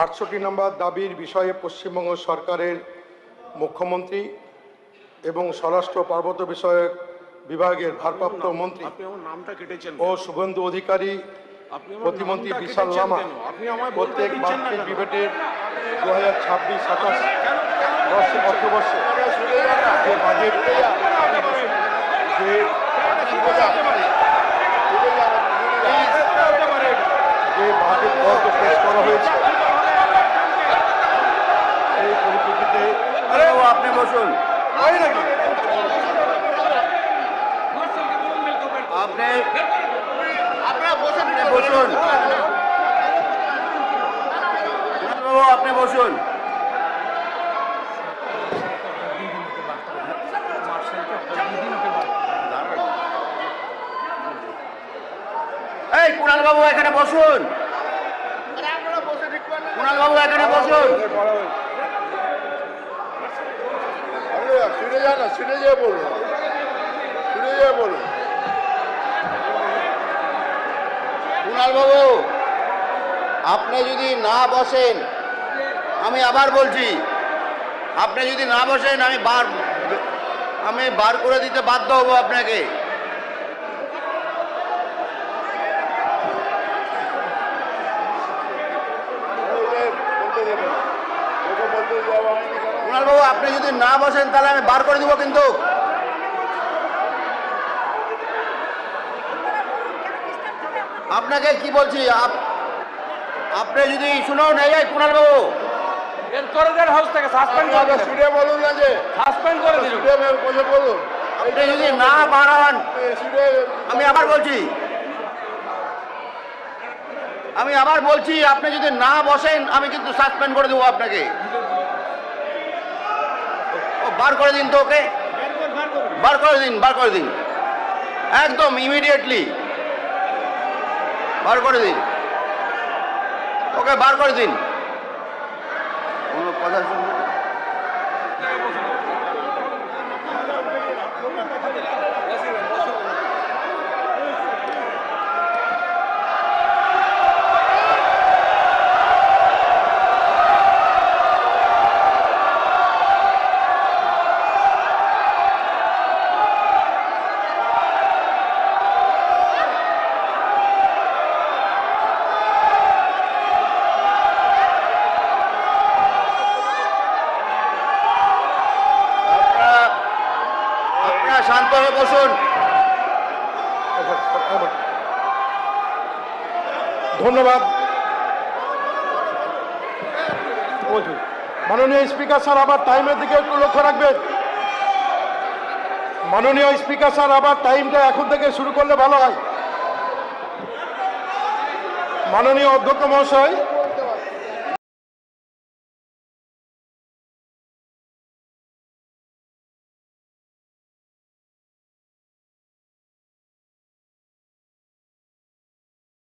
68 নম্বর দাবির বিষয়ে পশ্চিমবঙ্গ সরকারের মুখ্যমন্ত্রী এবং স্বরাষ্ট্র পার্বত্য বিষয়ক বিভাগের ভারপ্রাপ্ত মন্ত্রী ও শুভেন্দু অধিকারী প্রতিমন্ত্রী বিশাল লামা প্রত্যেক বাজেট ডিবেটের 2026-27 অর্থবর্ষে যে বাজেট বরাদ্দ পেশ করা হয়েছে এই পরিপ্রেক্ষিতে আপনি বসুন। আপনি বসুন। আপনি বসুন। এই কুণাল বাবু এখানে বসুন। কুণাল বাবু এখানে বসুন। শুনে যা না, শুনে যা বলুন, শুনে যা বলুন। কুণাল বাবু আপনি যদি না বসেন, আমি আবার বলছি, আপনি যদি না বসেন আমি বার করে দিতে বাধ্য হব আপনাকে। কুণাল বাবু আপনি যদি না বসেন তাহলে আমি বার করে দিব কিন্তু। আপনাকে কি বলছি, আপনি যদি শুনুন, এই কুণাল বাবু বলুন না যে বলুন, আপনি যদি না বাড়ান, আমি আবার বলছি আপনি যদি না বসেন আমি কিন্তু সাসপেন্ড করে দেবো আপনাকে। বার করে দিন তো ওকে, বার করে দিন একদম ইমিডিয়েটলি বার করে দিন ওকে, বার করে দিন। কোনো কথা শুনবেন? শান্ত হয়ে বসুন। ধন্যবাদ। মাননীয় স্পিকার স্যার আবার টাইমের দিকে একটু লক্ষ্য রাখবেন। মাননীয় স্পিকার স্যার আবার টাইমটা এখন থেকে শুরু করলে ভালো হয়। মাননীয় অধ্যক্ষ মহাশয়,